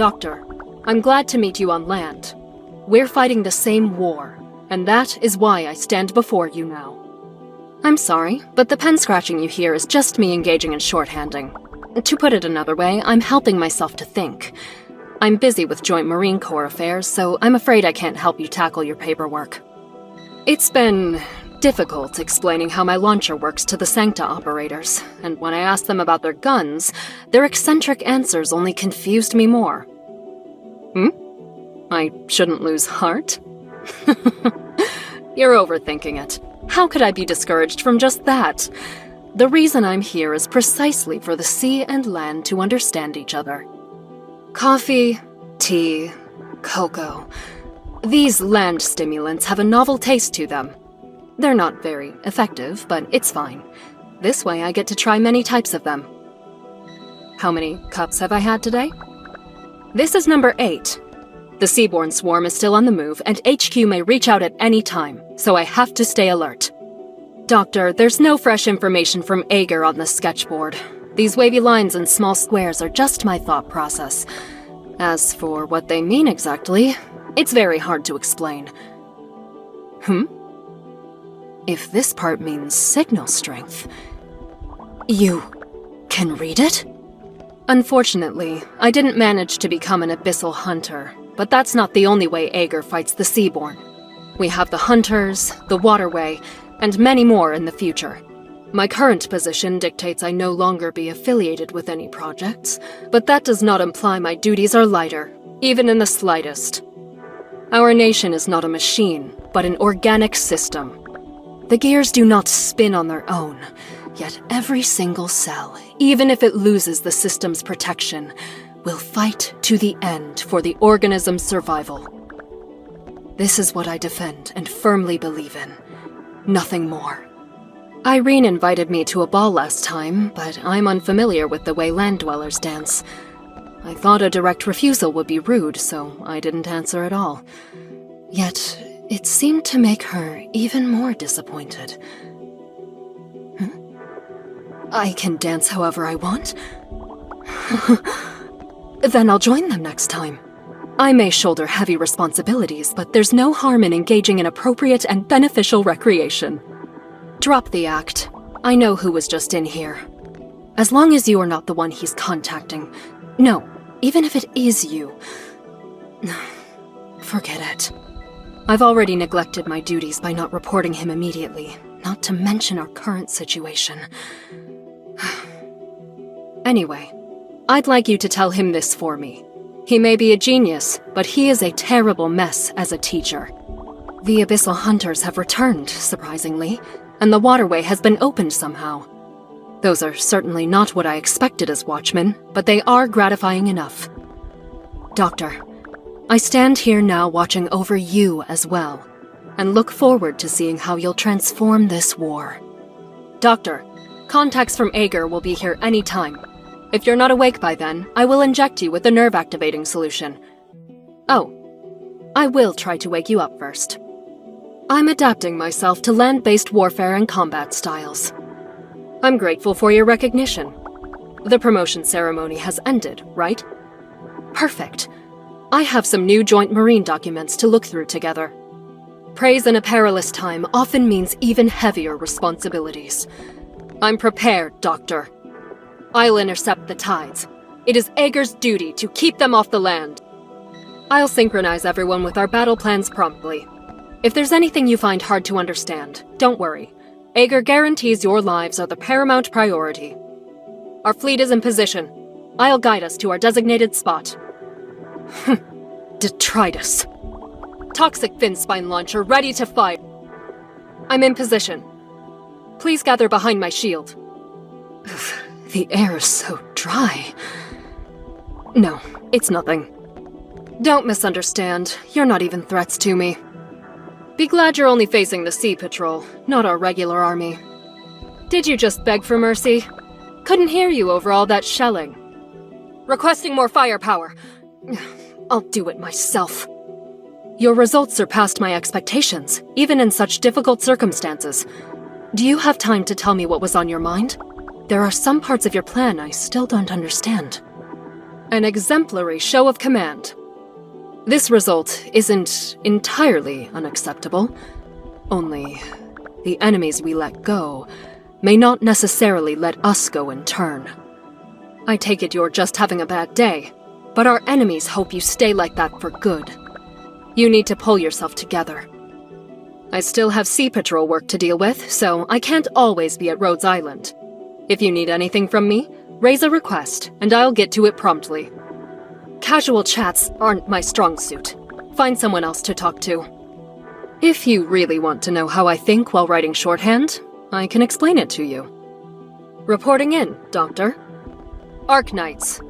Doctor, I'm glad to meet you on land. We're fighting the same war, and that is why I stand before you now. I'm sorry, but the pen scratching you hear is just me engaging in shorthanding. To put it another way, I'm helping myself to think. I'm busy with Joint Marine Corps affairs, so I'm afraid I can't help you tackle your paperwork. It's been difficult explaining how my launcher works to the Sancta operators, and when I asked them about their guns, their eccentric answers only confused me more. I shouldn't lose heart? You're overthinking it. How could I be discouraged from just that? The reason I'm here is precisely for the sea and land to understand each other. Coffee, tea, cocoa. These land stimulants have a novel taste to them. They're not very effective, but it's fine. This way I get to try many types of them. How many cups have I had today? This is number 8. The Seaborn Swarm is still on the move, and HQ may reach out at any time, so I have to stay alert. Doctor, there's no fresh information from Aegir on the sketchboard. These wavy lines and small squares are just my thought process. As for what they mean exactly, it's very hard to explain. If this part means signal strength, you can read it? Unfortunately, I didn't manage to become an abyssal hunter, but that's not the only way Aegir fights the Seaborn. We have the Hunters, the Waterway, and many more in the future. My current position dictates I no longer be affiliated with any projects, but that does not imply my duties are lighter, even in the slightest. Our nation is not a machine, but an organic system. The gears do not spin on their own, yet every single cell, even if it loses the system's protection, will fight to the end for the organism's survival. This is what I defend and firmly believe in. Nothing more. Irene invited me to a ball last time, but I'm unfamiliar with the way land dwellers dance. I thought a direct refusal would be rude, so I didn't answer at all. Yet, it seemed to make her even more disappointed. I can dance however I want? Then I'll join them next time. I may shoulder heavy responsibilities, but there's no harm in engaging in appropriate and beneficial recreation. Drop the act. I know who was just in here. As long as you are not the one he's contacting. No, even if it is you. Forget it. I've already neglected my duties by not reporting him immediately, not to mention our current situation. Anyway, I'd like you to tell him this for me. He may be a genius, but he is a terrible mess as a teacher. The Abyssal Hunters have returned, surprisingly, and the waterway has been opened somehow. Those are certainly not what I expected as Watchmen, but they are gratifying enough. Doctor, I stand here now watching over you as well, and look forward to seeing how you'll transform this war. Doctor, contacts from Aegir will be here any time. If you're not awake by then, I will inject you with the nerve-activating solution. Oh, I will try to wake you up first. I'm adapting myself to land-based warfare and combat styles. I'm grateful for your recognition. The promotion ceremony has ended, right? Perfect. I have some new Joint Marine documents to look through together. Praise in a perilous time often means even heavier responsibilities. I'm prepared, Doctor. I'll intercept the tides. It is Aegir's duty to keep them off the land. I'll synchronize everyone with our battle plans promptly. If there's anything you find hard to understand, don't worry. Aegir guarantees your lives are the paramount priority. Our fleet is in position. I'll guide us to our designated spot. Detritus. Toxic fin spine launcher ready to fire. I'm in position. Please gather behind my shield. The air is so dry. No, it's nothing. Don't misunderstand. You're not even threats to me. Be glad you're only facing the Sea Patrol, not our regular army. Did you just beg for mercy? Couldn't hear you over all that shelling. Requesting more firepower. I'll do it myself. Your results surpassed my expectations, even in such difficult circumstances. Do you have time to tell me what was on your mind? There are some parts of your plan I still don't understand. An exemplary show of command. This result isn't entirely unacceptable. Only, the enemies we let go may not necessarily let us go in turn. I take it you're just having a bad day, but our enemies hope you stay like that for good. You need to pull yourself together. I still have Sea Patrol work to deal with, so I can't always be at Rhodes Island. If you need anything from me, raise a request, and I'll get to it promptly. Casual chats aren't my strong suit. Find someone else to talk to. If you really want to know how I think while writing shorthand, I can explain it to you. Reporting in, Doctor. Arknights,